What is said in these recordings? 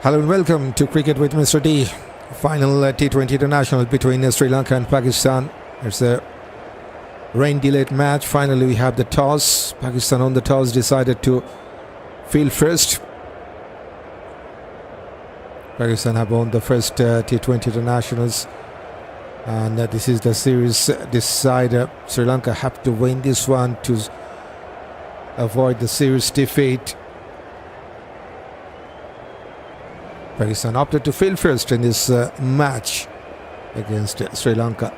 Hello and welcome to Cricket with Mr. D. Final T20 International between Sri Lanka and Pakistan. It's a rain-delayed match. Finally, we have the toss. Pakistan on the toss decided to field first. Pakistan have won the first T20 Internationals. And this is the series decider. Sri Lanka have to win this one to avoid the series defeat. Pakistan opted to field first in this match against Sri Lanka.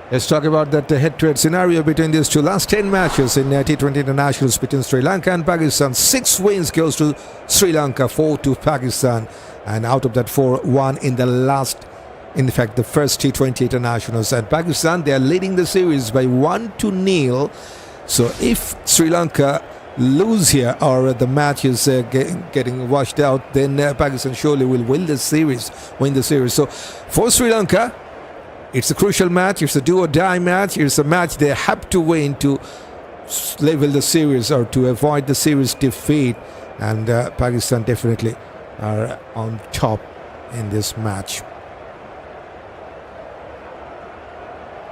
Let's talk about that head-to-head scenario between these two. Last 10 matches in T20 Internationals between Sri Lanka and Pakistan. 6 wins goes to Sri Lanka, 4 to Pakistan. And out of that 4, 1 in the the first T20 Internationals. And Pakistan, they are leading the series by 1-0. So if Sri Lanka lose here or the match is getting washed out, then Pakistan surely will win the series. So for Sri Lanka, it's a crucial match. It's a do-or-die match. It's a match they have to win to level the series or to avoid the series defeat. And Pakistan definitely are on top in this match.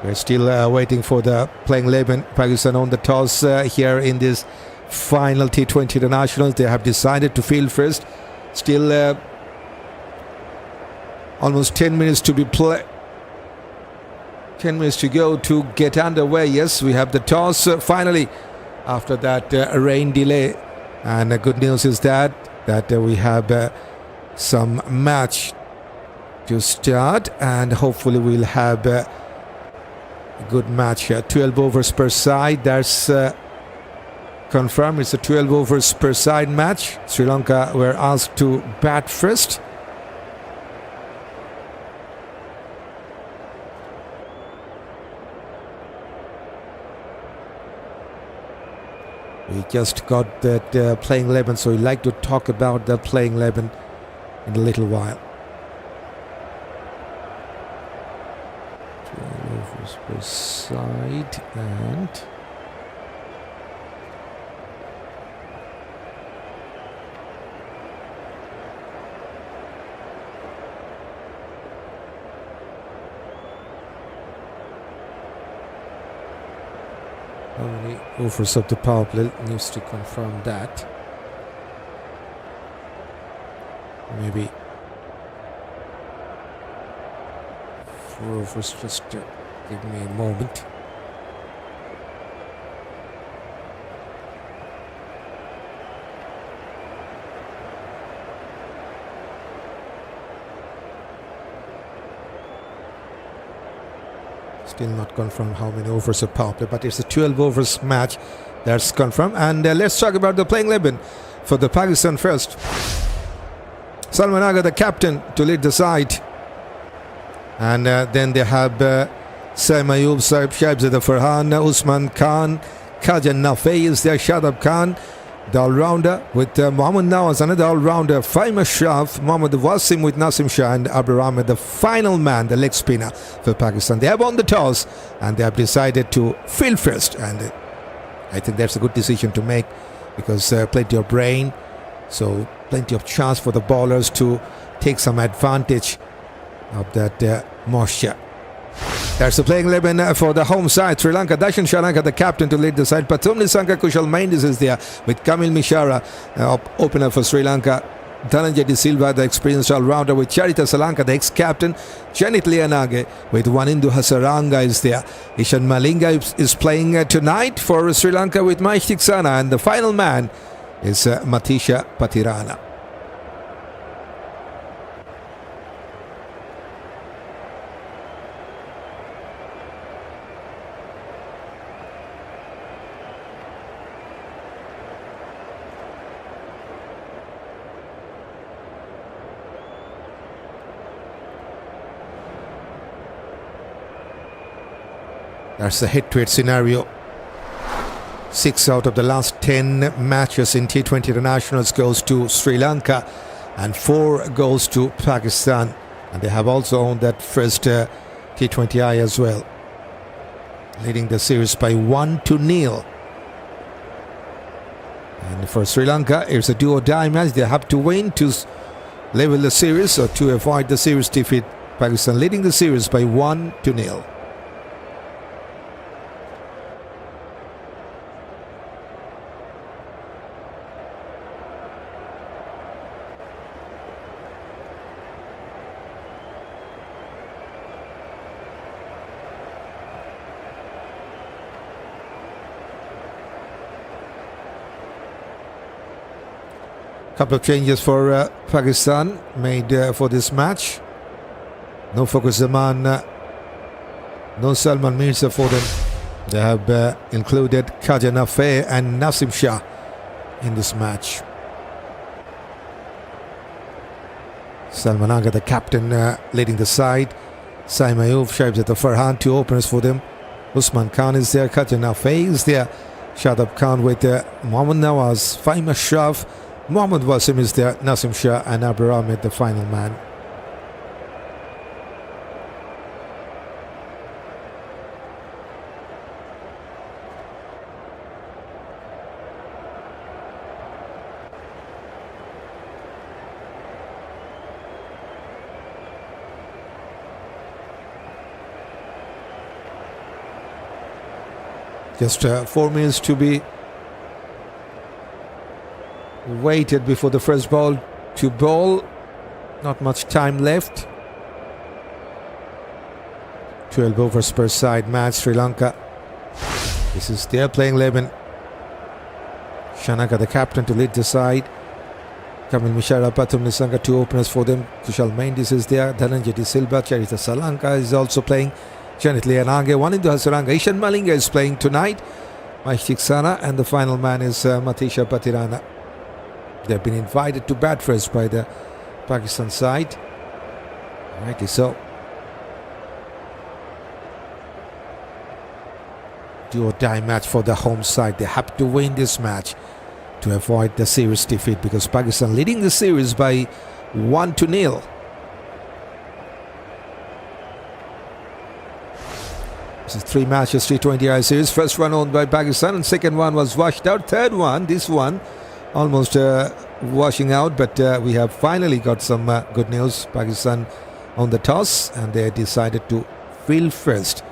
We're still waiting for the playing 11. Pakistan on the toss here in this final T20 Internationals. They have decided to field first. Still almost 10 minutes to be played. 10 minutes to go to get underway. Yes, we have the toss finally after that rain delay. And the good news is that we have some match to start, and hopefully we'll have a good match here. 12 overs per side. That's confirmed. It's a 12 overs per side match. Sri Lanka were asked to bat first. We just got that playing 11, so we'd like to talk about the playing 11 in a little while. 12 overs per side and how many overs of the power play needs to confirm that. Maybe 4 overs, just give me a moment. Still not confirmed how many overs of power play, but it's a 12 overs match. That's confirmed. And let's talk about the playing 11 for the Pakistan first. Shanaka, the captain, to lead the side. And then they have Saim Ayub, Saib Shaibzada Farhan, Usman Khan, Kajan Nafei is there, Shadab Khan, the all-rounder with Mohammad Nawaz, another all-rounder, Faim Ashraf, Mohammad Wasim with Nasim Shah, and Abdur Ahmed, the final man, the leg spinner for Pakistan. They have won the toss and they have decided to field first. And I think that's a good decision to make because plenty of rain, so plenty of chance for the bowlers to take some advantage of that moisture. That's the playing 11 for the home side. Sri Lanka, Dasun, Shanaka, the captain, to lead the side. Pathum, Nissanka, Kusal, Mendis is there with Kamil Mishara, opener for Sri Lanka. Dhananjaya, Silva, the experienced all-rounder with Charith, Asalanka, the ex-captain. Janit Lianage with Wanindu, Hasaranga is there. Eshan Malinga is playing tonight for Sri Lanka with Maheesh Theekshana. And the final man is Matheesha, Pathirana. That's the head-to-head scenario. 6 out of the last 10 matches in T20 Internationals goes to Sri Lanka and 4 goes to Pakistan. And they have also owned that first T20I as well, leading the series by 1-0. And for Sri Lanka, it's a do-or-die match. They have to win to level the series or to avoid the series defeat. Pakistan leading the series by 1-0. Couple of changes for Pakistan made for this match. No Focus Zaman, no Salman Mirza for them. They have included Khaja Nafei and Nasim Shah in this match. Salman Aga, the captain, leading the side. Saim Ayub, Shahibzad Farhan, two openers for them. Usman Khan is there, Khaja Nafei is there. Shadab Khan with Mohammad Nawaz, Fahim Ashraf, Mohammad Wasim is there, Nasim Shah and Abrar Ahmed, the final man. Just 4 minutes to be waited before the first ball to bowl. Not much time left. 12 overs per side match. Sri Lanka. This is their playing 11. Shanaka, the captain, to lead the side. Kamil Mishara, Pathum, Nissanka, two openers for them. Kusal Mendis is there. Dhananjaya, Silva, Charith, Asalanka is also playing. Charith, Wanindu, Hasaranga. Eshan, Malinga is playing tonight. Maheesh, Theekshana, and the final man is Matheesha, Pathirana. They've been invited to bat first by the Pakistan side. Rightly so. Do-or-die match for the home side. They have to win this match to avoid the series defeat, because Pakistan leading the series by 1-0. This is 3 matches, T20I series. First one owned by Pakistan and second one was washed out. Third one, this one, almost washing out, but we have finally got some good news. Pakistan on the toss and they decided to field first.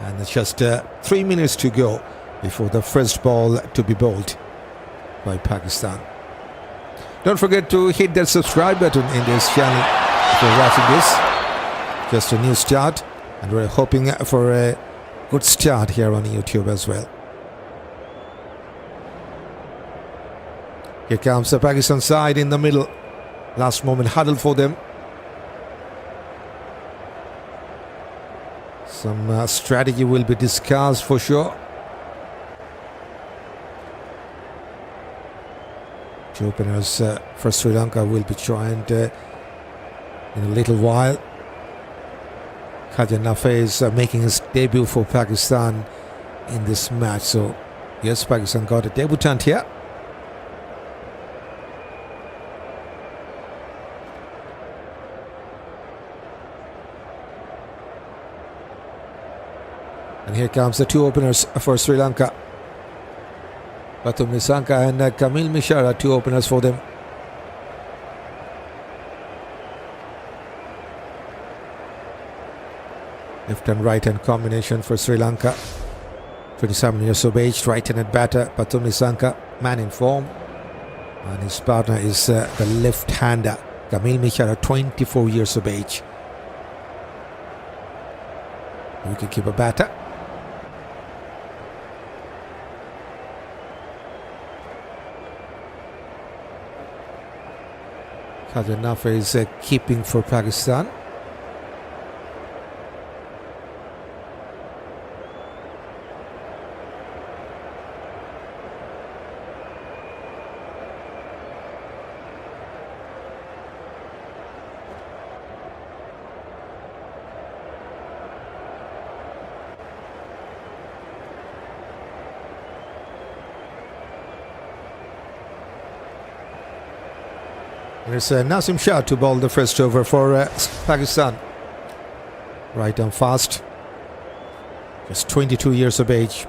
And it's just 3 minutes to go before the first ball to be bowled by Pakistan. Don't forget to hit that subscribe button in this channel if you're watching this. Just a new start. And we're hoping for a good start here on YouTube as well. Here comes the Pakistan side in the middle. Last moment huddle for them. Some strategy will be discussed for sure. Two openers for Sri Lanka will be joined in a little while. Khaja Nafei is making his debut for Pakistan in this match. So, yes, Pakistan got a debutant here. And here comes the two openers for Sri Lanka. Pathum, Nissanka and Kamil Mishara, two openers for them. Left and right hand combination for Sri Lanka. 27 years of age, right-handed batter. Pathum Nissanka, man in form. And his partner is the left-hander, Kamil Mishara, 24 years of age. We can keep a batter. Khaja Nafei is keeping for Pakistan. There's Nasim Shah to bowl the first over for Pakistan. Right down fast. Just 22 years of age.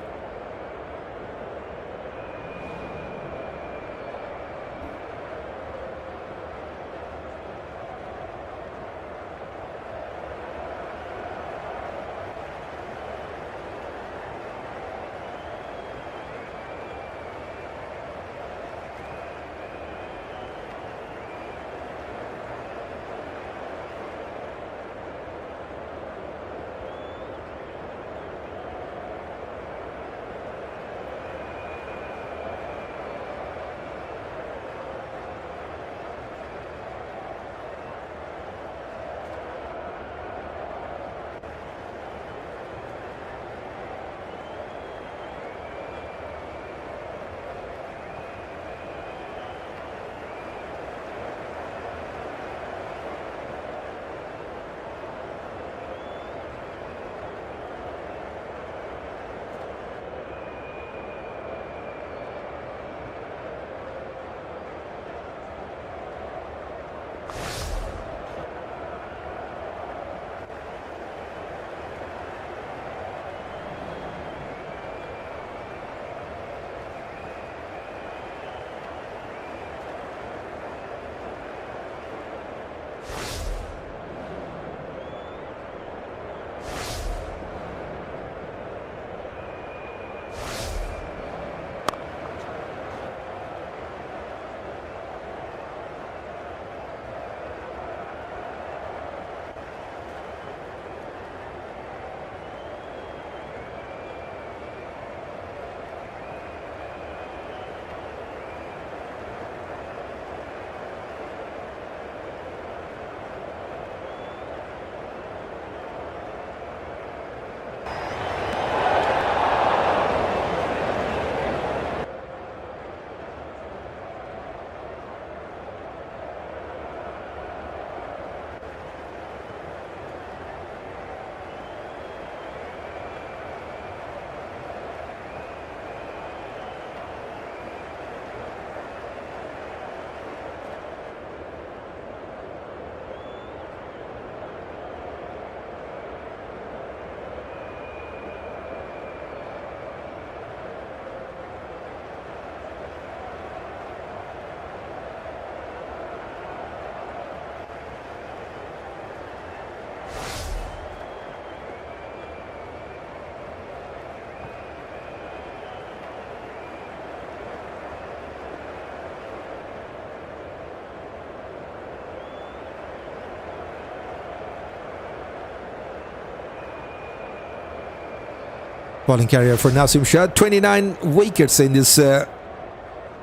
Bowling career for Nasim Shah. 29 wickets in this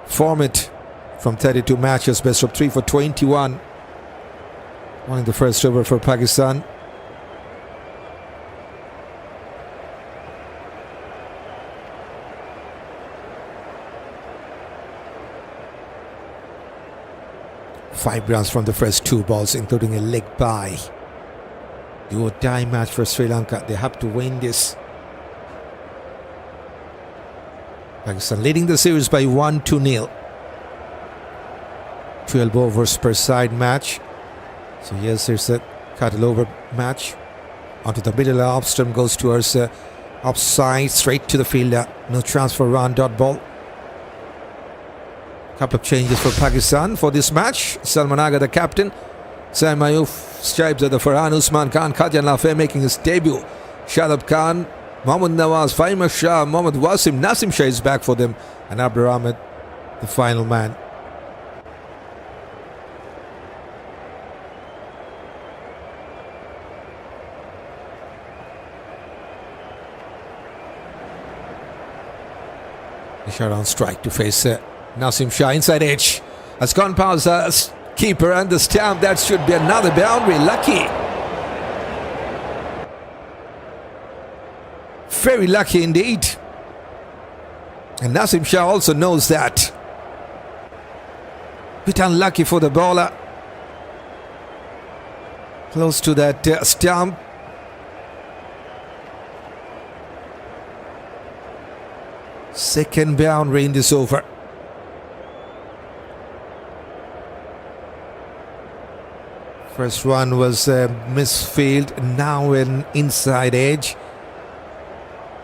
format from 32 matches. Best of 3 for 21. One in the first over for Pakistan. Five runs from the first 2 balls, including a leg bye. Do or die match for Sri Lanka. They have to win this. Pakistan leading the series by 1-0. 12 overs per side match. So yes, there's a cattle over match. Onto the middle, Upsturm goes towards offside, straight to the fielder. No chance for run, dot ball. Couple of changes for Pakistan for this match. Salman Agha, the captain. Saim Ayub stripes at the Farhan. Usman Khan, Khajan Lafe making his debut. Shadab Khan, Mohammad Nawaz, Fahim Shah, Mohammad Wasim, Nasim Shah is back for them. And Abdur Ahmed, the final man. Ishara on strike to face Nasim Shah. Inside edge has gone past keeper and the stamp. That should be another boundary. Lucky. Very lucky indeed. And Nasim Shah also knows that. Bit unlucky for the bowler. Close to that stump. Second boundary in this over. First one was misfield, now an inside edge.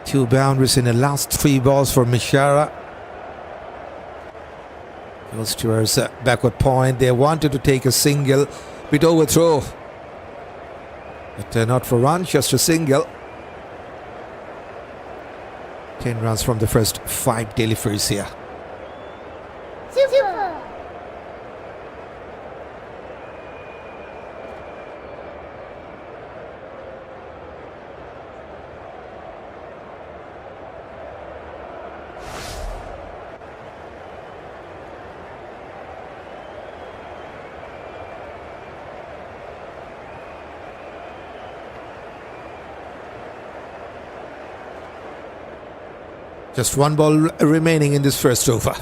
2 boundaries in the last 3 balls for Mishara. Goes towards backward point. They wanted to take a single with overthrow. But not for run, just a single. 10 runs from the first 5 deliveries here. Silva. Just 1 ball remaining in this first over.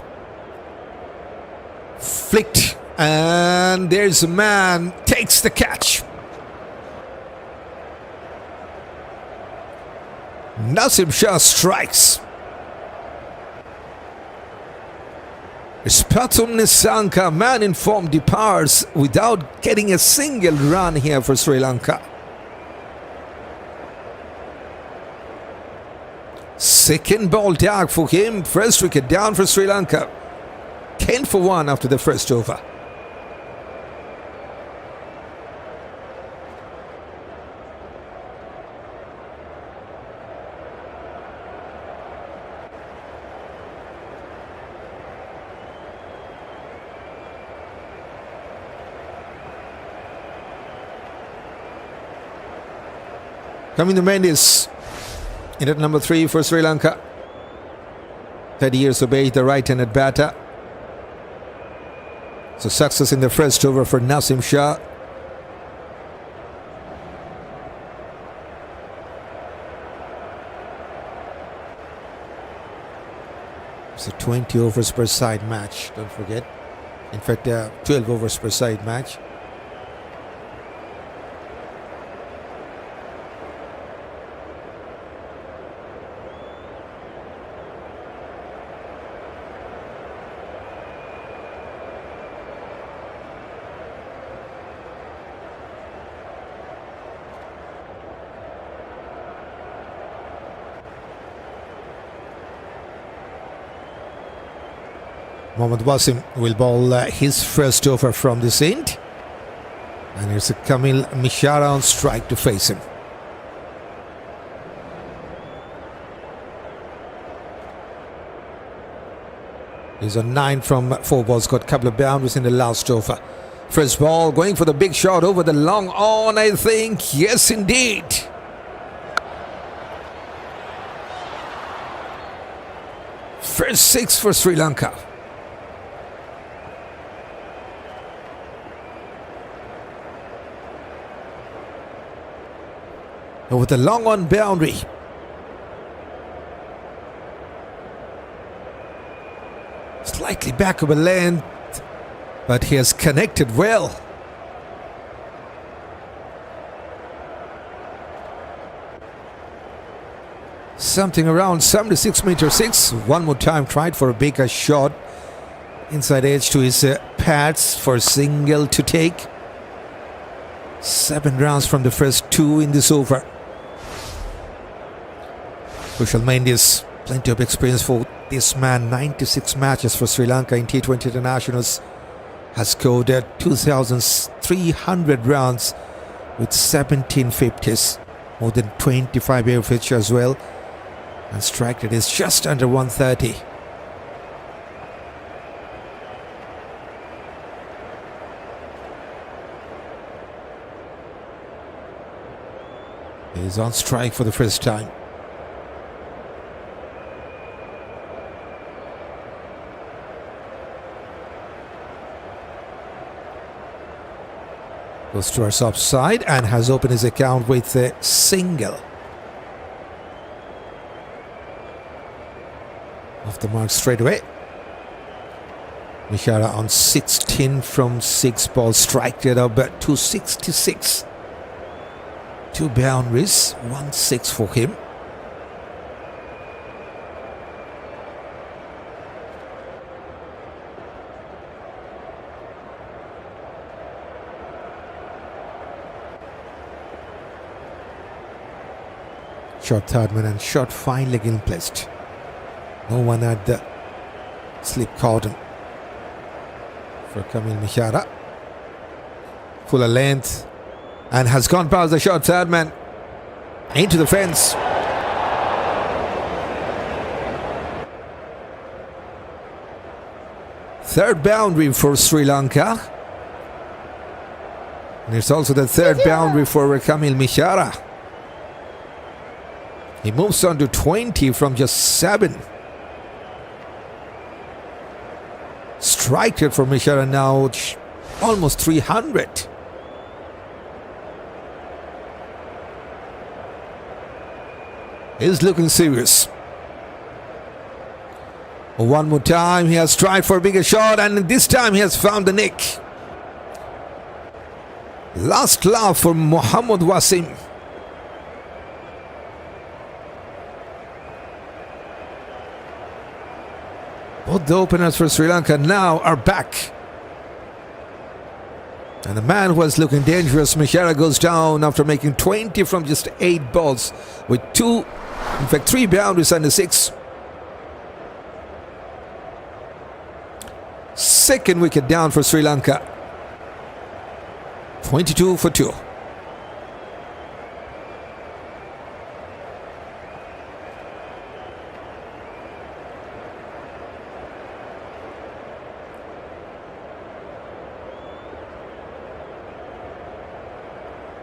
Flicked, and there's a man, takes the catch. Nasim Shah strikes. It's Pathum Nissanka, man in form, departs without getting a single run here for Sri Lanka. Second ball tag for him. First wicket down for Sri Lanka. 10 for 1 after the first over. Kamindu Mendis in at number 3 for Sri Lanka. 30 years of age, the right-handed batter. So success in the first over for Nasim Shah. It's a 20 overs per side match, don't forget. In fact, 12 overs per side match. Mohammad Wasim will bowl his first over from this end. And here's a Kamil Mishara on strike to face him. He's on 9 from 4 balls, got a couple of boundaries in the last over. First ball, going for the big shot over the long on, I think. Yes, indeed. First 6 for Sri Lanka. With a long on boundary. Slightly back of a length, but he has connected well. Something around 76 meter 6. One more time, tried for a bigger shot. Inside edge to his pads for single to take. 7 rounds from the first 2 in this over. Kusal Mendis, plenty of experience for this man. 96 matches for Sri Lanka in T20 internationals. Has scored 2,300 runs with 17 50s. More than 25 airfields as well. And strike rate is just under 130. He is on strike for the first time. Goes to our soft side and has opened his account with a single. Off the mark straight away. Thushara on 16 from 6 balls, strike rate of 266. 2 boundaries, 1-6 for him. Short third man and short fine leg in placed. No one at the slip cordon for Thushara. Fuller length and has gone past the short third man into the fence. Third boundary for Sri Lanka. And it's also the third boundary for Thushara. He moves on to 20 from just 7. Strike rate for Thushara now almost 300. He's looking serious. One more time, he has tried for a bigger shot, and this time he has found the nick. Last laugh for Mohammad Wasim. Both the openers for Sri Lanka now are back. And the man who was looking dangerous, Thushara, goes down after making 20 from just 8 balls with 3 boundaries and a 6. Second wicket down for Sri Lanka. 22 for 2.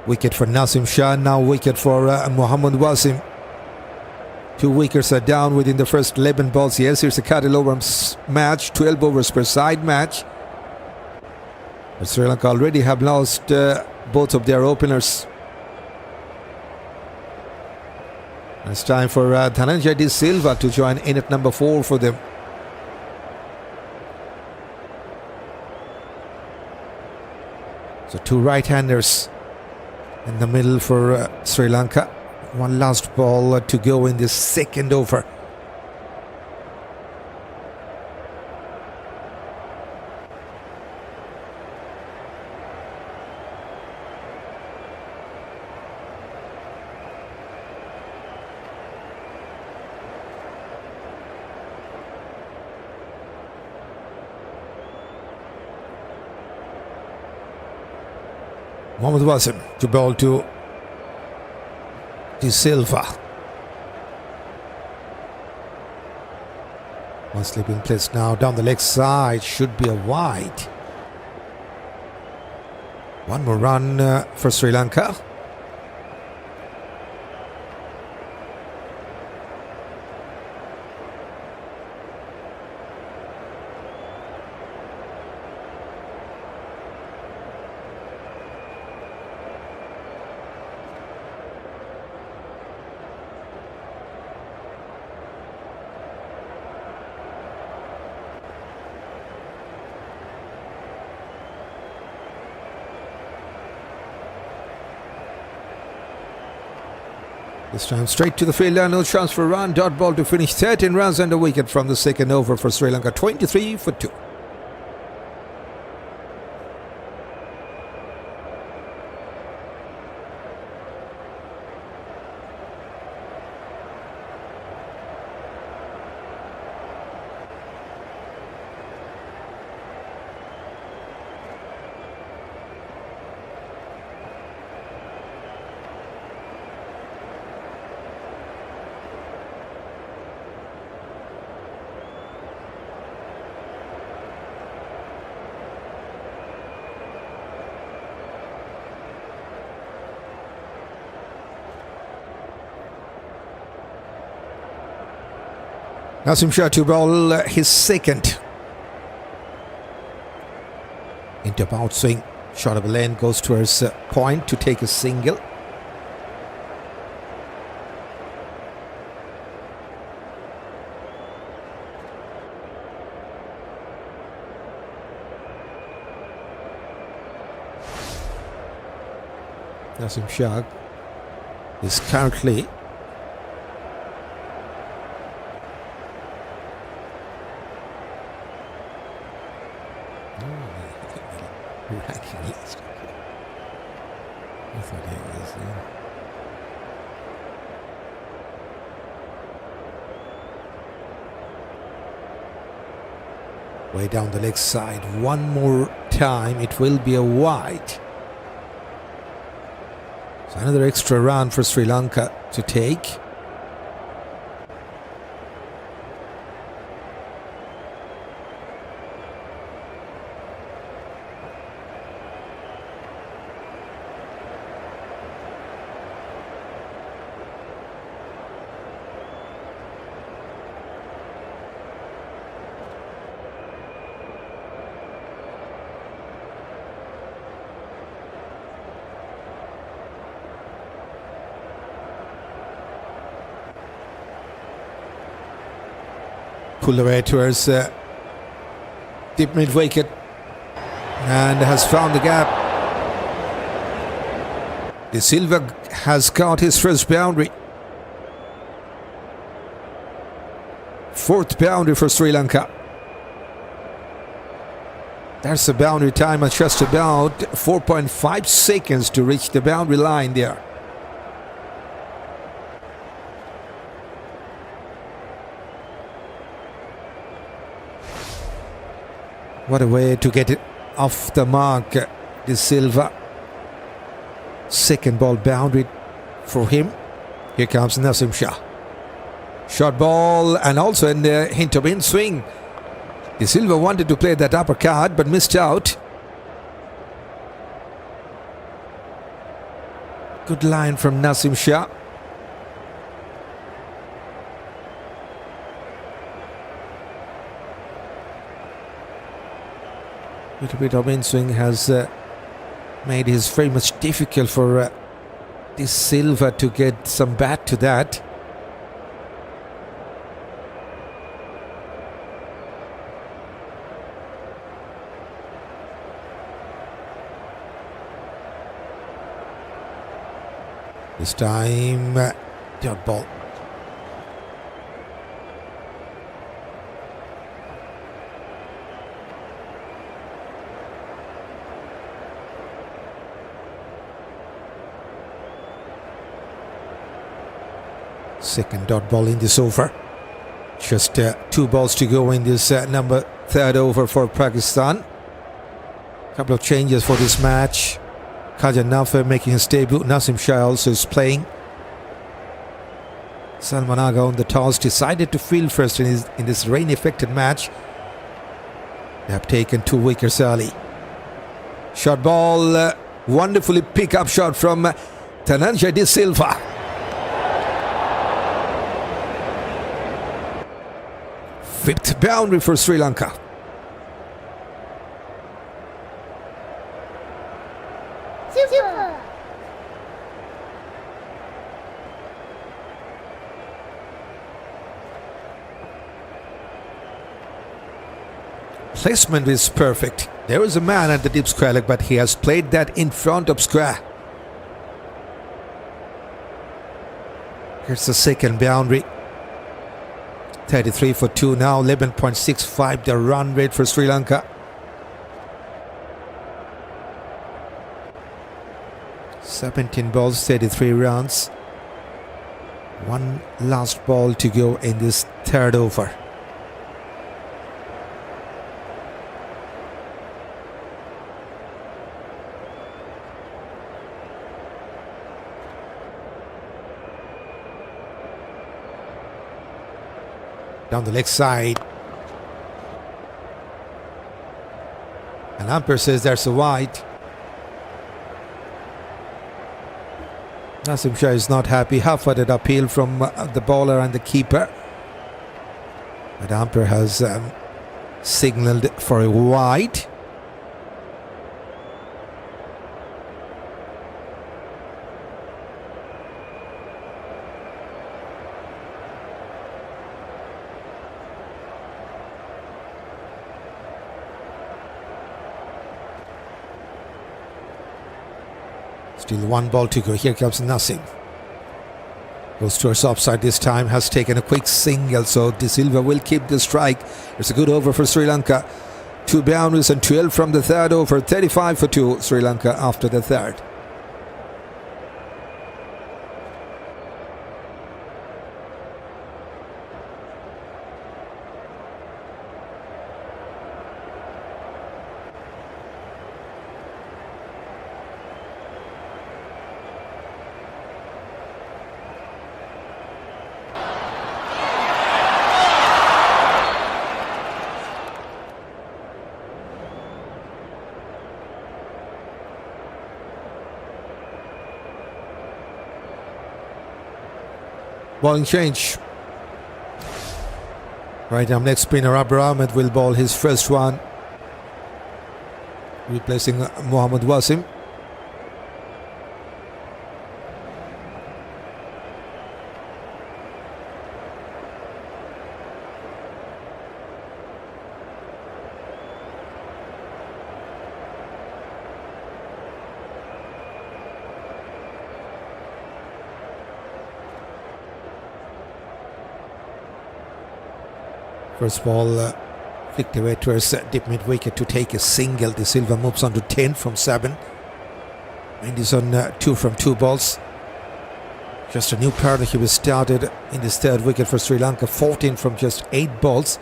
Wicket for Nasim Shah, now wicket for Mohammad Wasim. 2 wickets are down within the first 11 balls. Yes, here's a cattle over match, 12 overs per side match. But Sri Lanka already have lost both of their openers. And it's time for Dhananjaya Silva to join in at number 4 for them. So 2 right-handers in the middle for Sri Lanka. One last ball to go in this second over. Mohammad Wasim to bowl to Silva. One sleeping place now down the leg side, should be a wide. One more run for Sri Lanka. This time straight to the fielder, no chance for a run. Dot ball to finish 13 runs and a wicket from the second over for Sri Lanka, 23 for 2. Nasim Shah to bowl his second. Into bout swing. Shot of a lane goes towards point to take a single. Nasim Shah is currently ranking list. I thought he was way down the leg side. One more time, it will be a wide. So another extra run for Sri Lanka to take. Pulled away towards deep mid wicket and has found the gap. The Silva has got his first boundary. Fourth boundary for Sri Lanka. That's the boundary time at just about 4.5 seconds to reach the boundary line there. What a way to get it off the mark, the Silva. Second ball boundary for him. Here comes Nasim Shah. Short ball and also in the hint of in swing. The Silva wanted to play that uppercut but missed out. Good line from Nasim Shah. Little bit of in-swing has made it very much difficult for this Silva to get some bat to that. This time, dot ball. Second dot ball in this over. Just 2 balls to go in this number 3rd over for Pakistan. Couple of changes for this match. Nafa making his debut. Nasim Shah also is playing. Salmanaga on the toss decided to field first in this rain-affected match. They have taken 2 wickets early. Short ball, wonderfully pick-up shot from Dhananjaya Silva. Fifth boundary for Sri Lanka. Super. Placement is perfect. There is a man at the deep square leg, but he has played that in front of square. It's the second boundary. 33 for 2 now, 11.65 the run rate for Sri Lanka. 17 balls, 33 runs. One last ball to go in this third over. Down the leg side. And umpire says that's a wide. Nasim Shah is not happy. Half-footed appeal from the bowler and the keeper. But umpire has signalled for a wide. Still one ball to go. Here comes Nasim. Goes towards offside this time. Has taken a quick single. So De Silva will keep the strike. It's a good over for Sri Lanka. 2 boundaries and 12 from the third over. 35 for 2 Sri Lanka after the third. Bowling change. Right arm next spinner Abrar Ahmed will bowl his first one, replacing Mohammad Wasim. First ball flicked away towards deep mid wicket to take a single. De Silva moves on to 10 from 7. Mendis on 2 from 2 balls. Just a new pattern. He was started in this third wicket for Sri Lanka. 14 from just 8 balls.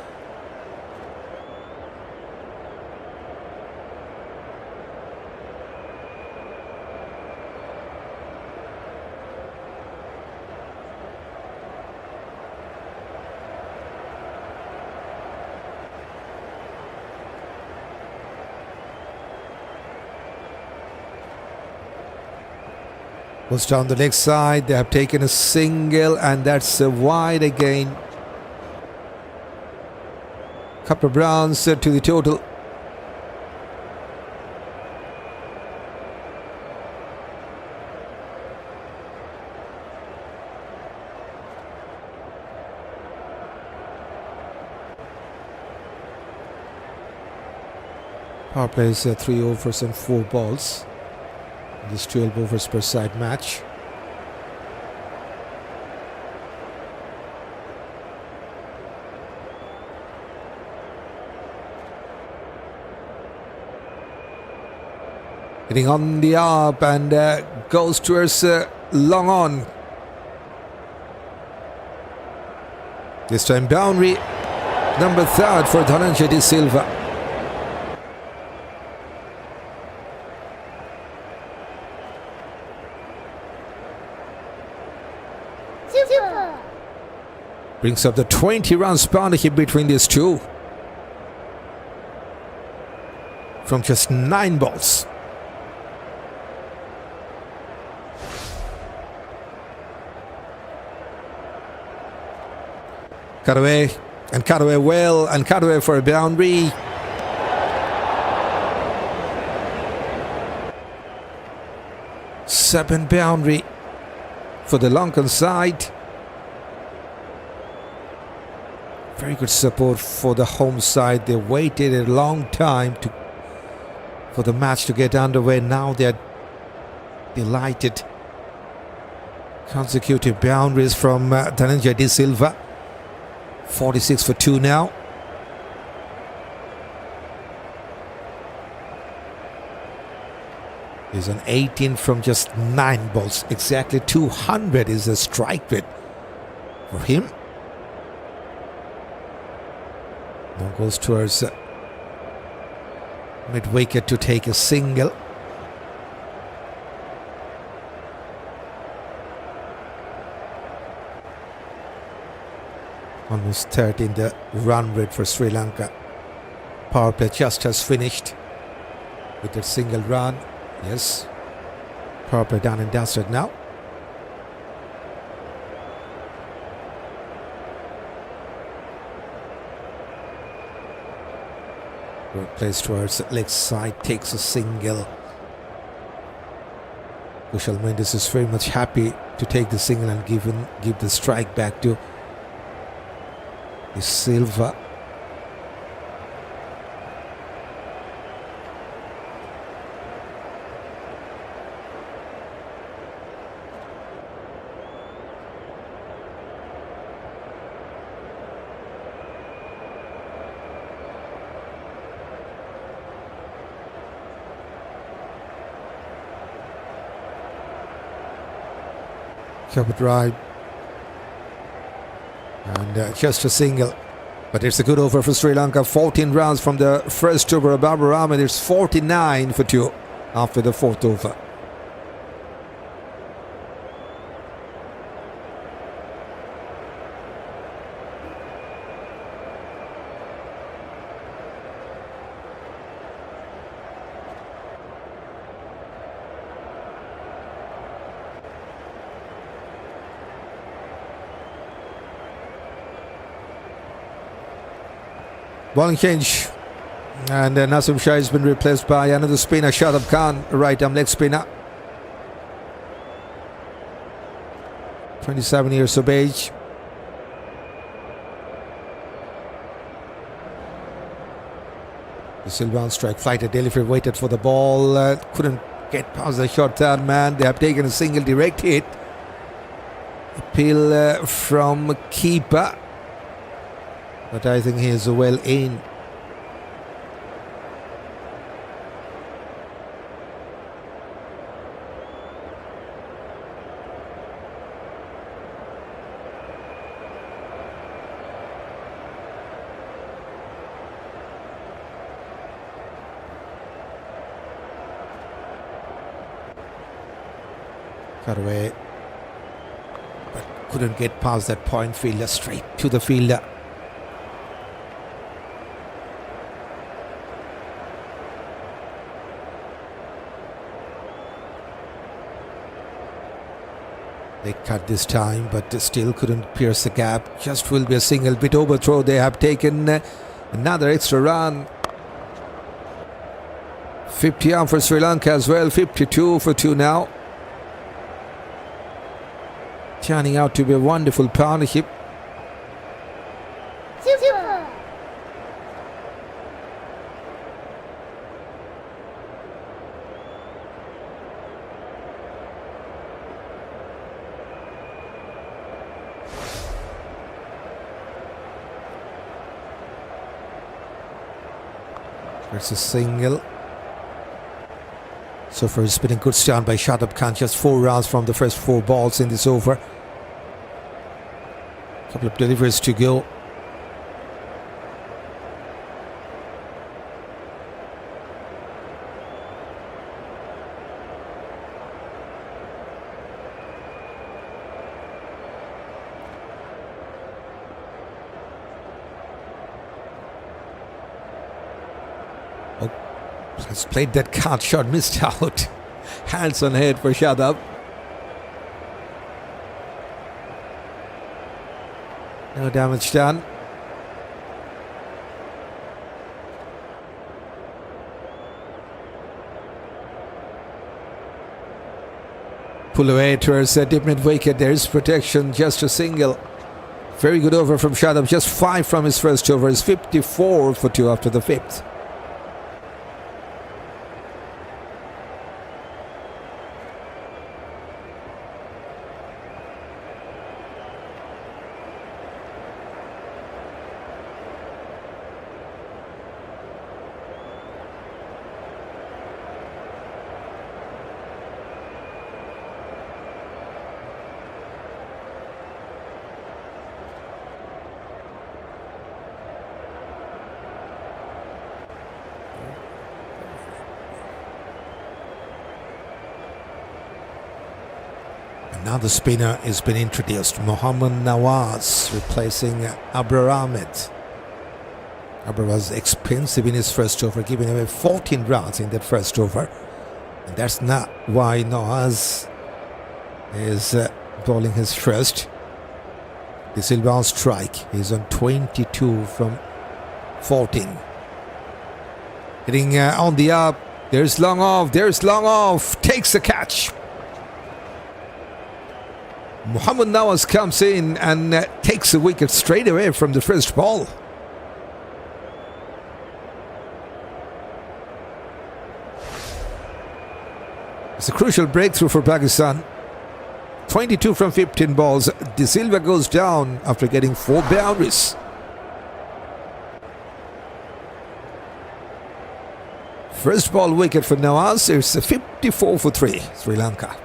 Goes down the leg side. They have taken a single and that's a wide again. Couple of runs to the total. Power play is 3 overs and 4 balls. This 12 overs per side match. Hitting on the up and goes towards long on. This time boundary number 3 for Dhananjaya De Silva. Brings up the 20 runs partnership between these two. From just 9 balls. Cut away and cut away well and cut away for a boundary. Seven boundary for the Lankan side. Very good support for the home side. They waited a long time for the match to get underway. Now they're delighted Consecutive boundaries from Dhananjaya Silva. 46 for 2 now. He's on 18 from just 9 balls. Exactly 200 is the strike rate for him. Now goes towards mid-wicket to take a single. Almost 13 the run rate for Sri Lanka. Power play just has finished with a single run. Yes, power play done and dusted now. Good place towards the leg side, takes a single. Kusal Mendis is very much happy to take the single and give the strike back to Silva. Cover drive. And just a single. But it's a good over for Sri Lanka. 14 runs from the first over of Babar Ahmed. It's 49 for 2 after the 4th over. Bowling change, and Nasim Shah has been replaced by another spinner, Shadab Khan, right arm leg spinner. 27 years of age. The Silva on strike, flighted delivery, waited for the ball, couldn't get past the short third man. They have taken a single direct hit. Appeal from keeper. But I think he is well in. Cut away. But couldn't get past that point fielder, straight to the fielder. They cut this time, but still couldn't pierce the gap. Just will be a single bit overthrow. They have taken another extra run. 50 on for Sri Lanka as well. 52 for 2 now. Turning out to be a wonderful partnership. Super. There's a single. So far it's been a good start by Shadab Khan. Just 4 rounds from the first 4 balls in this over. Couple of deliveries to go. Has played that card shot, missed out. Hands on head for Shadab. No damage done. Pull away towards the deep mid wicket. There is protection, just a single. Very good over from Shadab. Just 5 from his first over. It's 54 for 2 after the 5th. Another spinner has been introduced, Mohammad Nawaz, replacing Abrar Ahmed. Abrar was expensive in his first over, giving away 14 runs in that first over. And that's not why Nawaz is bowling his first. The Silva on strike. He's on 22 from 14. Hitting on the up. There's long off. There's long off. Takes the catch. Mohammad Nawaz comes in and takes a wicket straight away from the first ball. It's a crucial breakthrough for Pakistan. 22 from 15 balls. De Silva goes down after getting 4 boundaries. First ball wicket for Nawaz. It's a 54 for 3, Sri Lanka.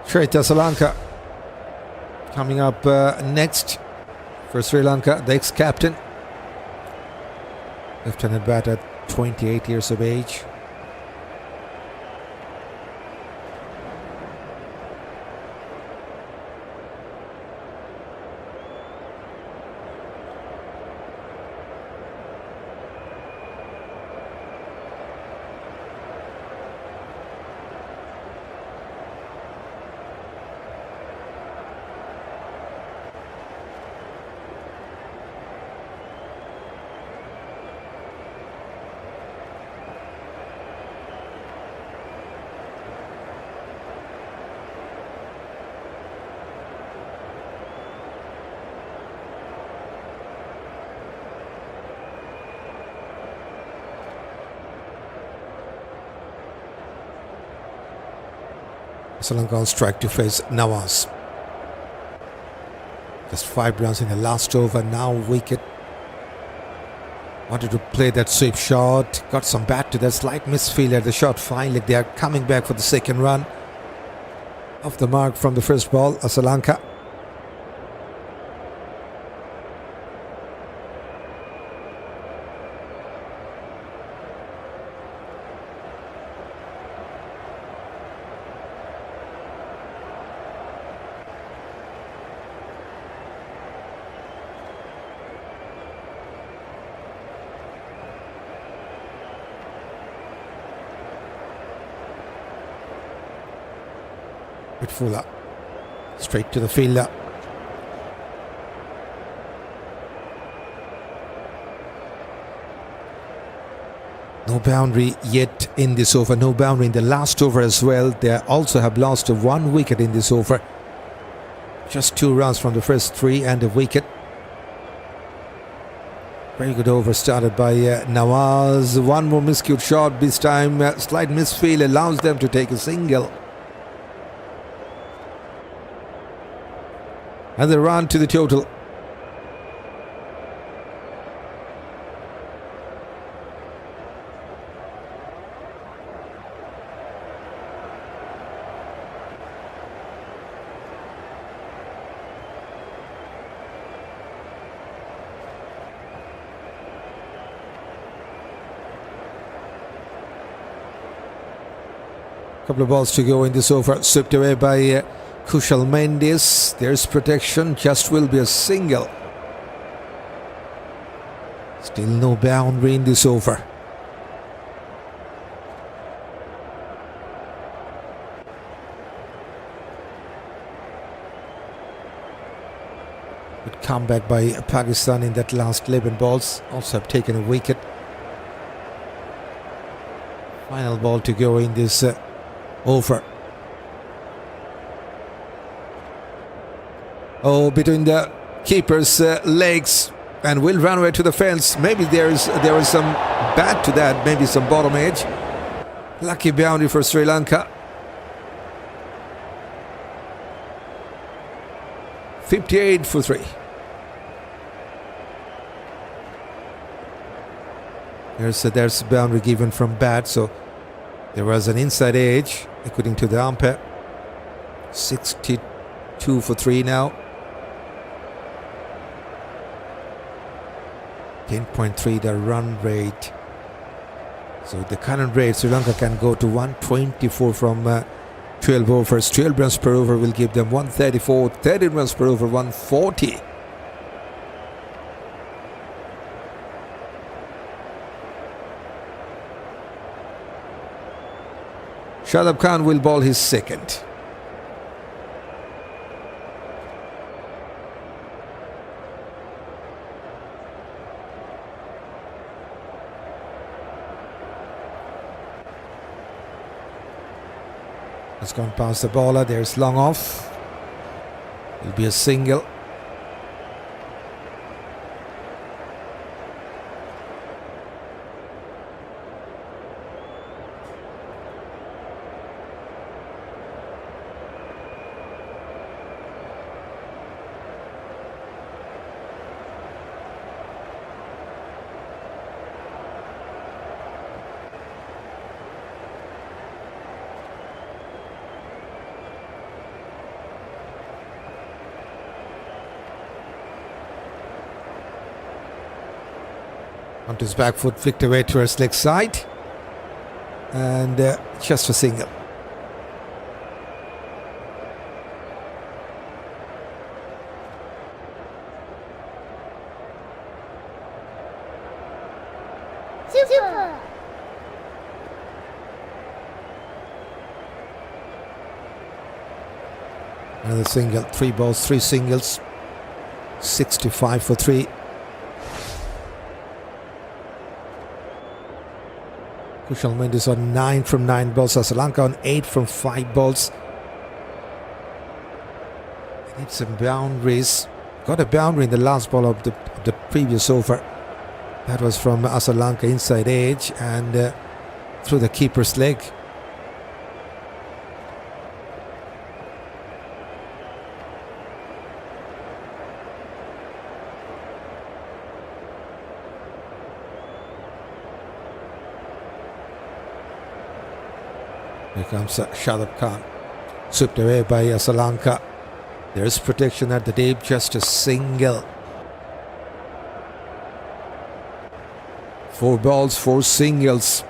Charith Asalanka coming up next for Sri Lanka, the ex-captain. Left-handed bat at 28 years of age. Asalanka on strike to face Nawaz. Just 5 runs in the last over, now wicket. Wanted to play that sweep shot, got some bat to that slight misfield at the shot. Finally, they are coming back for the second run. Off the mark from the first ball, Asalanka. Fuller straight to the fielder. No boundary yet in this over, no boundary in the last over as well. They also have lost 1 wicket in this over. Just 2 runs from the first 3 and a wicket. Very good over started by Nawaz. 1 more miscued shot, this time slight misfield allows them to take a single. And they run to the total. Couple of balls to go in this over, swept away by Kusal Mendis. There's protection, just will be a single. Still no boundary in this over. Good comeback by Pakistan in that last 11 balls. Also have taken a wicket. Final ball to go in this over. Oh, between the keeper's legs, and will run away to the fence. Maybe there is some bat to that, maybe some bottom edge. Lucky boundary for Sri Lanka. 58 for 3. There's a boundary given from bat, so There was an inside edge, according to the umpire. 62 for 3 now. 10.3 the run rate. So the current rate, Sri Lanka can go to 124 from 12 overs. 12 runs per over will give them 134. 13 runs per over, 140. Shadab Khan will bowl his second. Has gone past the bowler. There's long off. Will be a single. Onto his back foot, flicked away towards leg side. And just a single. Super. Another single. 3 balls, 3 singles. 65 for 3. Kusal Mendis on 9 from 9 balls. Asalanka on 8 from 5 balls. They need some boundaries. Got a boundary in the last ball of the previous over. That was from Asalanka inside edge and through the keeper's leg. Here comes Shadab Khan. Swept away by Asalanka. There's protection at the deep, just a single. 4 balls, 4 singles.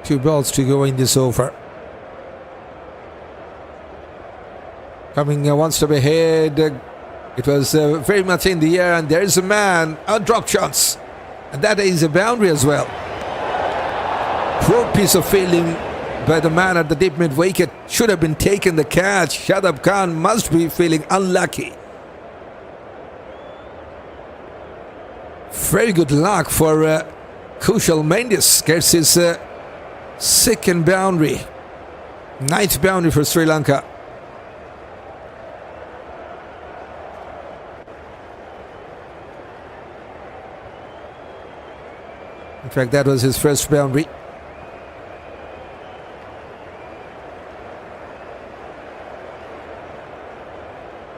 Two balls to go in this over. Coming one step ahead. It was very much in the air, and there is a man. A drop chance. And that is a boundary as well. Poor piece of fielding by the man at the deep mid wicket. Should have been taken the catch. Shadab Khan must be feeling unlucky. Very good luck for Kusal Mendis. Gets his second boundary. Ninth boundary for Sri Lanka. In fact, that was his first boundary.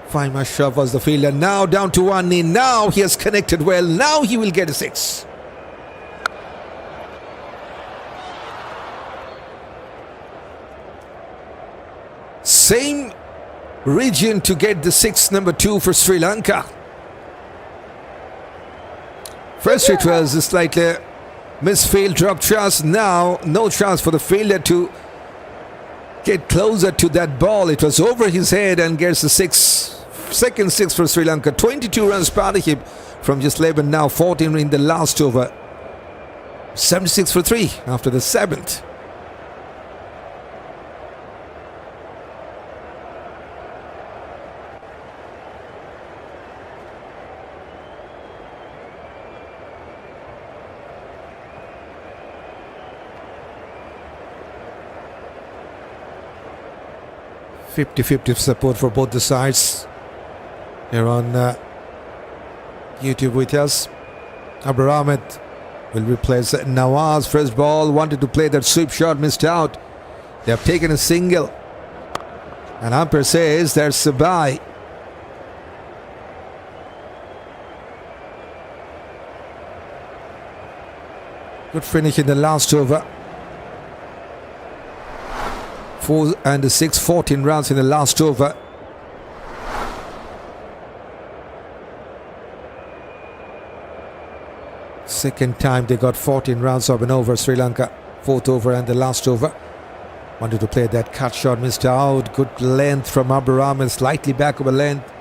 Fine Ashraf was the fielder. Now down to 1 knee. Now he has connected well. Now he will get a 6. Same region to get the 6, number 2 for Sri Lanka. First it was a slightly misfield, drop chance. Now no chance for the fielder to get closer to that ball. It was over his head and gets the 6. Second 6 for Sri Lanka. 22 runs partnership from just 11, now 14 in the last over. 76 for 3 after the 7th. (50-50) support for both the sides. Here on YouTube with us, Abrar Ahmed will replace Nawaz. First ball, wanted to play that sweep shot, missed out. They have taken a single. And umpire says there's a bye. Good finish in the last over. 4 and 6, 14 runs in the last over. Second time they got 14 runs of an over, Sri Lanka. Fourth over and the last over. Wanted to play that cut shot, missed out. Good length from Abraham and slightly back of a length.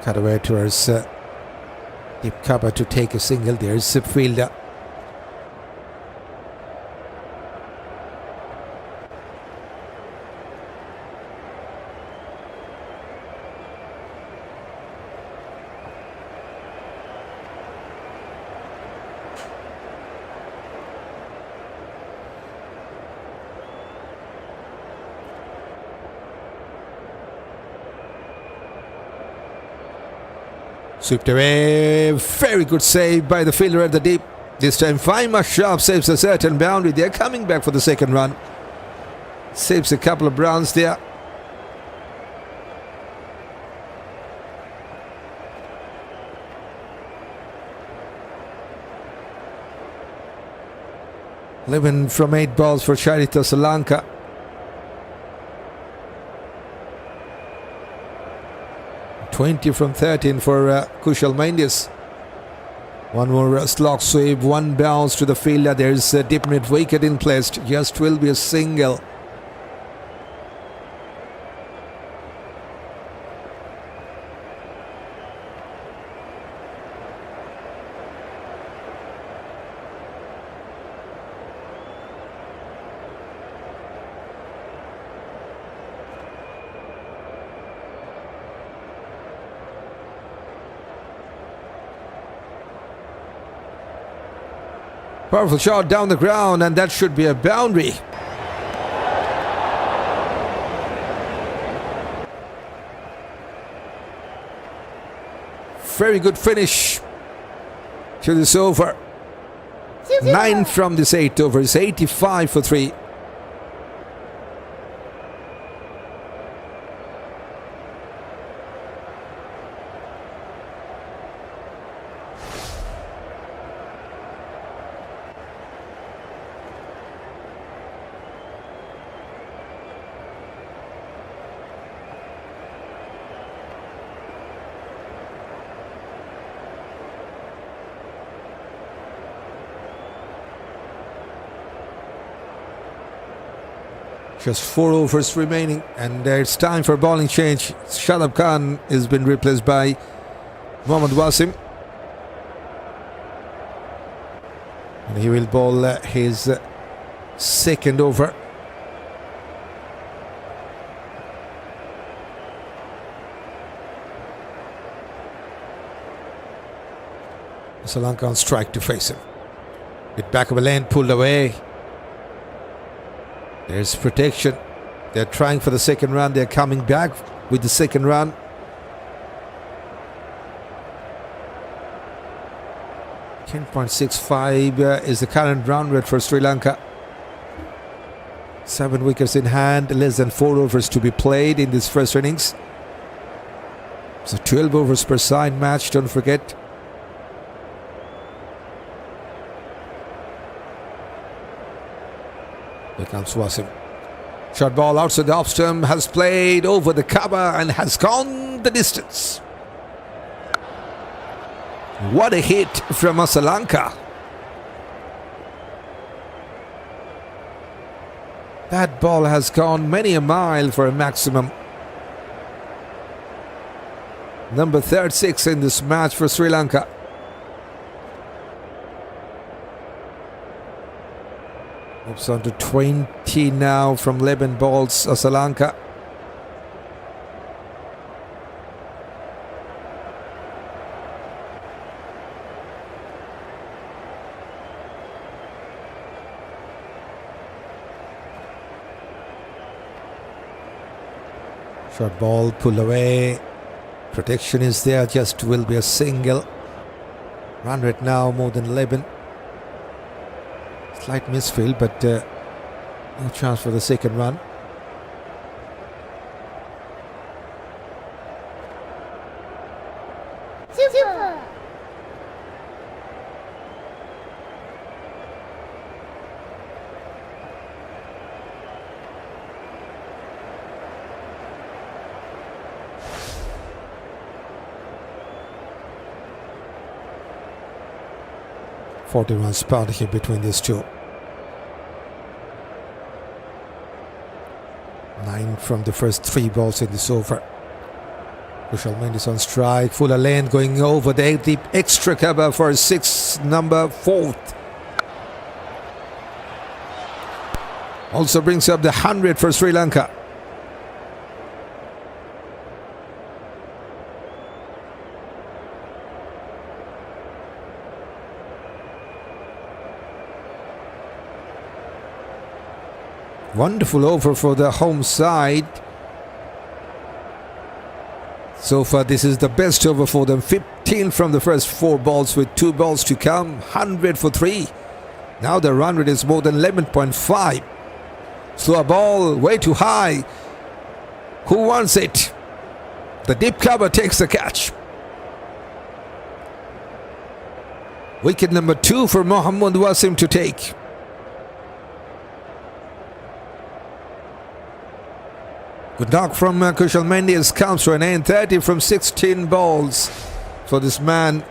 Cut away towards deep cover to take a single. There's a fielder. Swept away. Very good save by the fielder at the deep. This time Faima Sharp saves a certain boundary. They're coming back for the second run. Saves a couple of runs there. Eleven from 8 balls for Charith Asalanka. $20 from 13 for Kusal Mendis. One more slog sweep, one bounce to the fielder. There's a deep mid wicket in place. Just will be a single. Powerful shot down the ground, and that should be a boundary. Very good finish to this over. 9 from this 8 overs, 85 for 3. Just 4 overs remaining, and it's time for a bowling change. Shadab Khan has been replaced by Mohammad Wasim. And he will bowl his second over. Asalanka on strike to face him. Bit back of a lane, pulled away. There's protection. They're trying for the second run. They're coming back with the second run. .65 is the current run rate for Sri Lanka. 7 wickets in hand, less than 4 overs to be played in this first innings. It's a 12 overs per side match, don't forget. Here comes Wasim. Short ball outside the off stump, has played over the cover and has gone the distance. What a hit from Asalanka. That ball has gone many a mile for a maximum. Number 36 in this match for Sri Lanka. Moves on to 20 now from 11 balls, Asalanka. Short ball, pull away. Protection is there, just will be a single. Run rate now more than 11. Slight misfield, but no chance for the second run. Super. 40 runs partnership between these two. 9 from the first 3 balls in this over. Kusal Mendis on strike. Fuller lane going over the deep extra cover for 6 number 4th. Also brings up the 100 for Sri Lanka. Wonderful over for the home side. So far this is the best over for them. 15 from the first 4 balls with 2 balls to come. 100 for 3. Now the run rate is more than 11.5. Slow ball way too high. Who wants it? The deep cover takes the catch. Wicket number 2 for Mohammad Wasim to take. Good knock from Kusal Mendis comes for an end. 30 from 16 balls for this man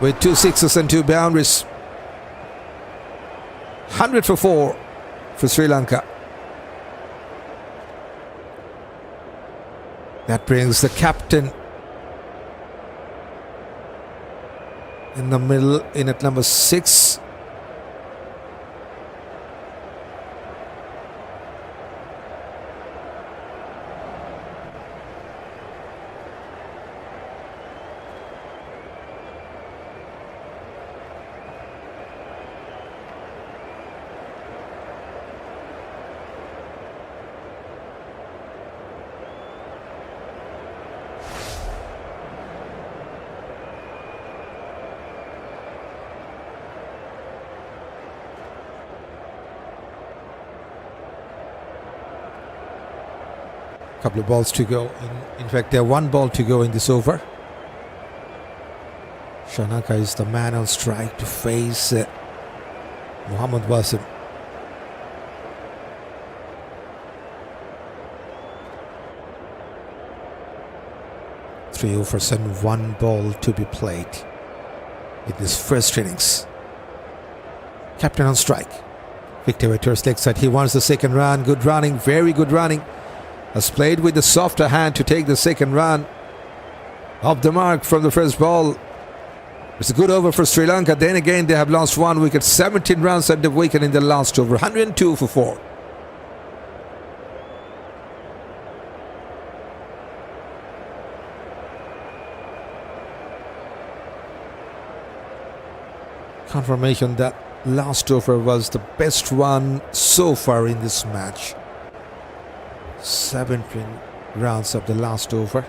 with 2 sixes and 2 boundaries. 100 for 4 for Sri Lanka. That brings the captain in the middle in at number 6. Couple of balls to go. In fact, there are 1 ball to go in this over. Shanaka is the man on strike to face Mohammad Wasim. Three overs and 1 ball to be played in this first innings. Captain on strike. Victor Vettor's leg side. He wants the second run. Good running. Very good running. Has played with the softer hand to take the second run. Off the mark from the first ball. It's a good over for Sri Lanka. Then again, they have lost 1 wicket. 17 runs at the wicket in the last over. 102 for 4. Confirmation that last over was the best one so far in this match. 17 rounds of the last over.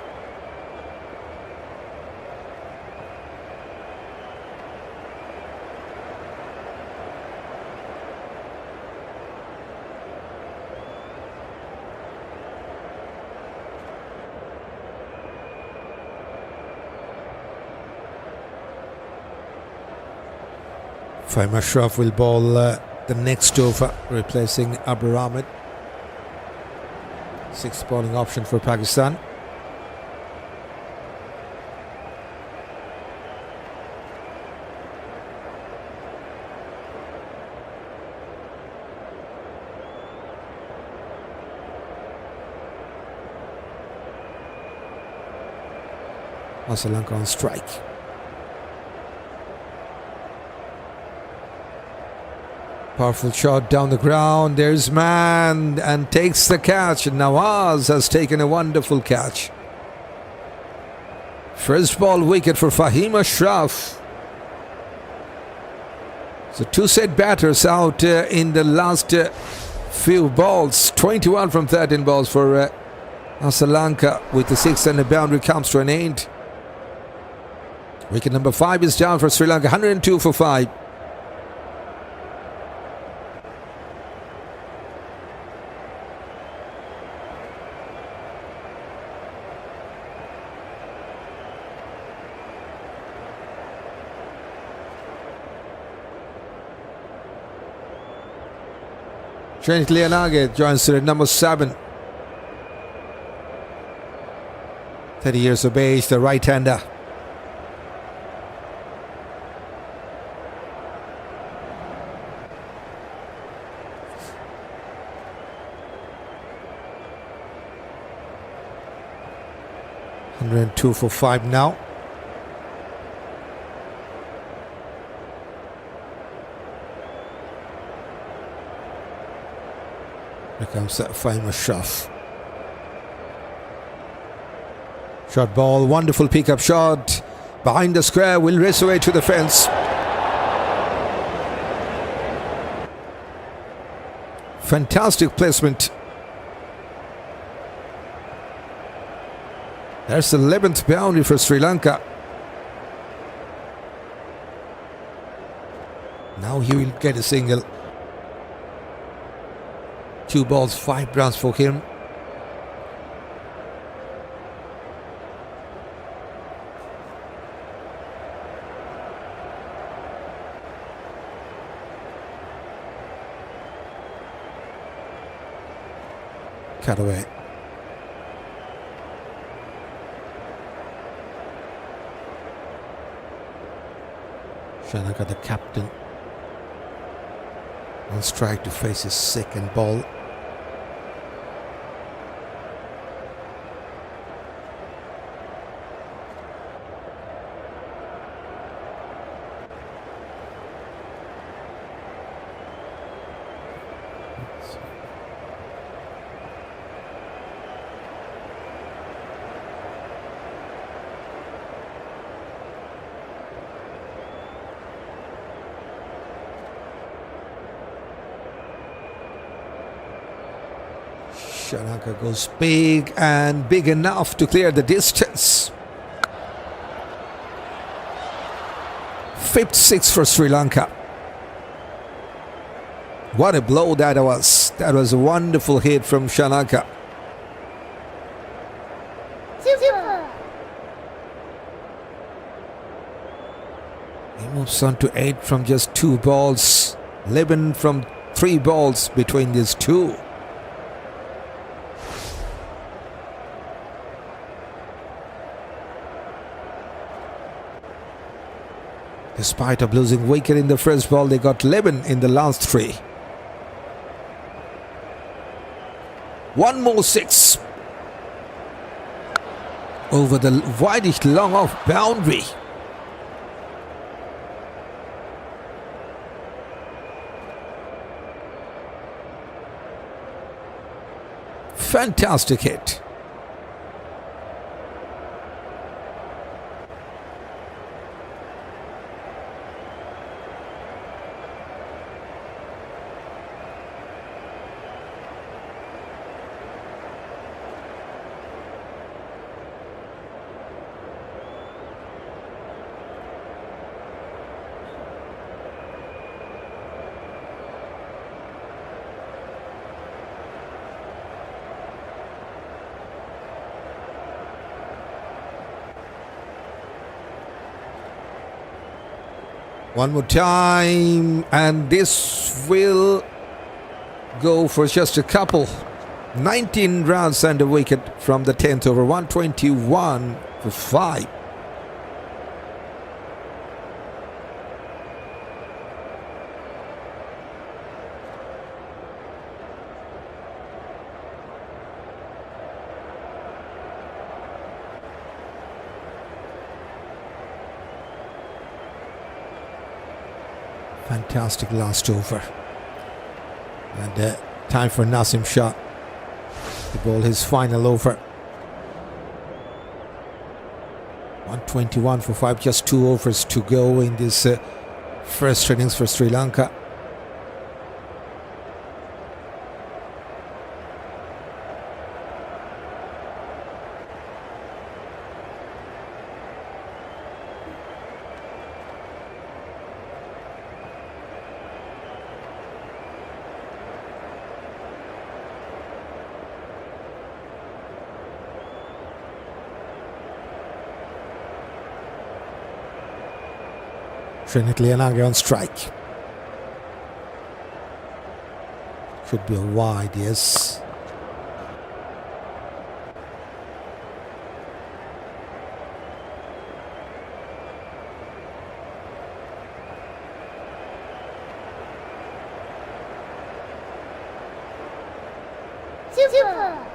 Fahim Ashraf will bowl the next over, replacing Abrar Ahmed. 6th bowling option for Pakistan. Asalanka on strike. Powerful shot down the ground. There's man and takes the catch. And Nawaz has taken a wonderful catch. First ball wicket for Fahim Ashraf. So 2 set batters out in the last few balls. 21 from 13 balls for Asalanka with the 6th and the boundary comes to an end. Wicket number 5 is down for Sri Lanka, 102 for 5. Wellalage joins at number 7. 30 years of age, the right-hander. $102 for 5 now. Here comes that famous shot. Shot ball, wonderful pick-up shot. Behind the square, will race away to the fence. Fantastic placement. There's the 11th boundary for Sri Lanka. Now he will get a single. 2 balls, 5 runs for him. Cut away. Shanaka, the captain, on strike to face his second ball. Shanaka goes big and big enough to clear the distance. 5th 6 for Sri Lanka. What a blow that was. That was a wonderful hit from Shanaka. Super. He moves on to 8 from just 2 balls. 11 from 3 balls between these two. Despite of losing wicket in the first ball, they got 11 in the last 3. One more 6. Over the widest long off boundary. Fantastic hit. One more time, and this will go for just a couple. 19 runs and a wicket from the 10th over. 121 for 5. Fantastic last over. And time for Nasim Shah to bowl his final over. 121 for 5, just 2 overs to go in this first innings for Sri Lanka. Lanka on strike. Should be a wide, yes. Super.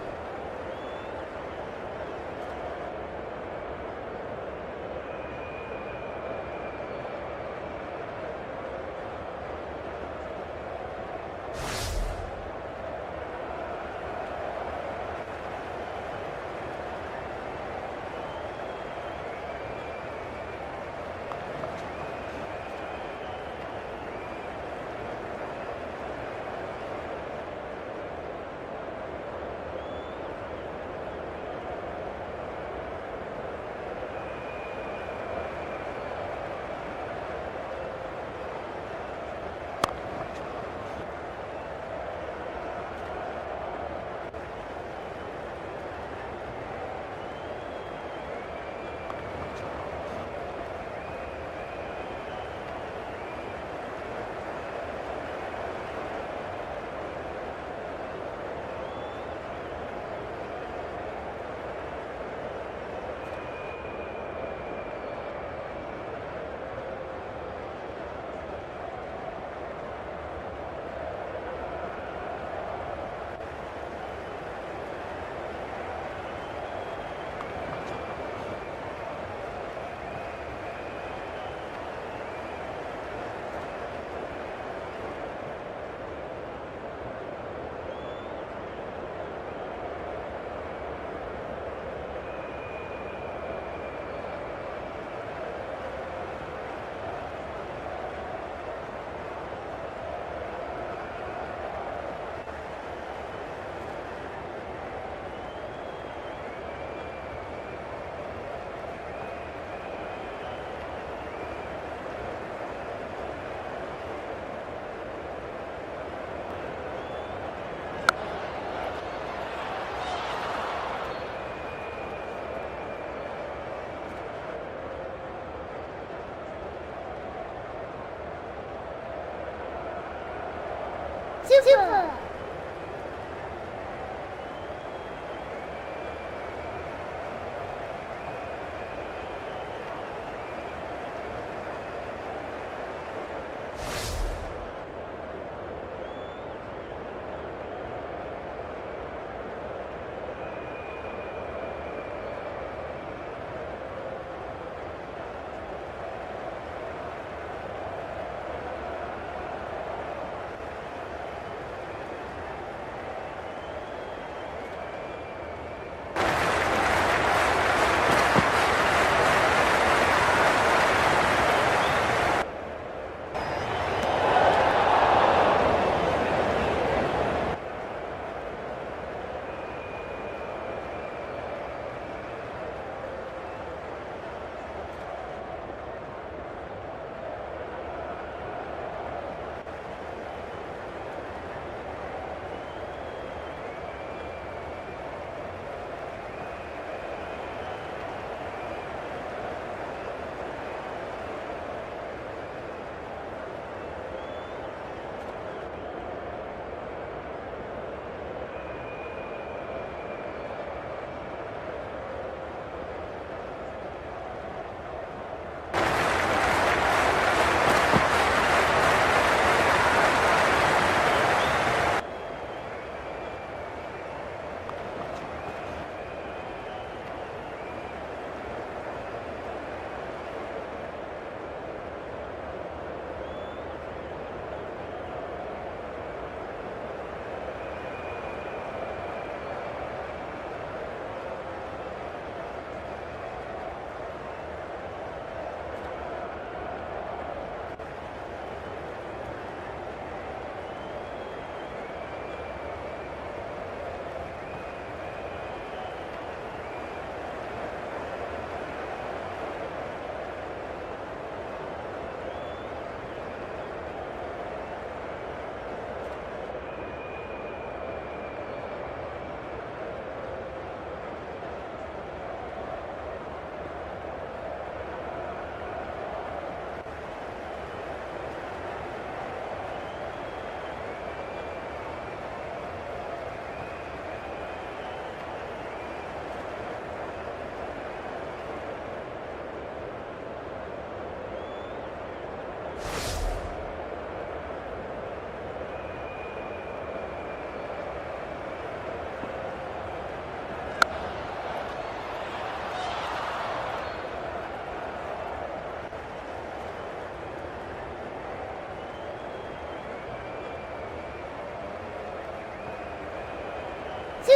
Super.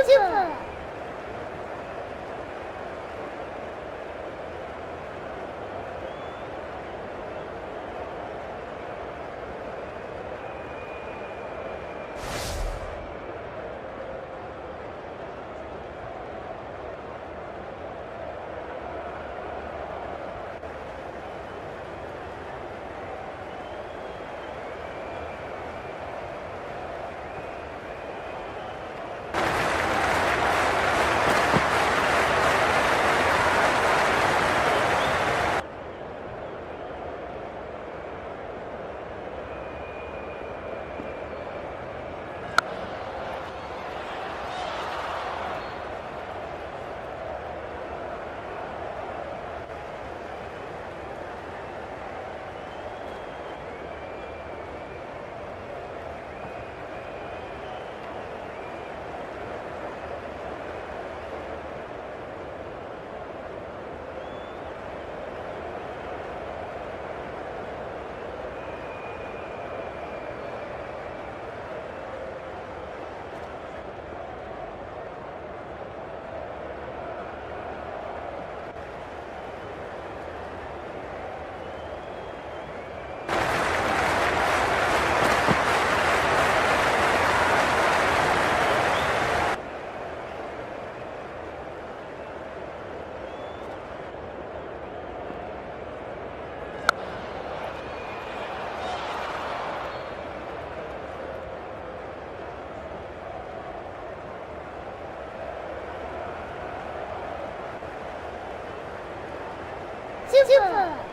Super. Super.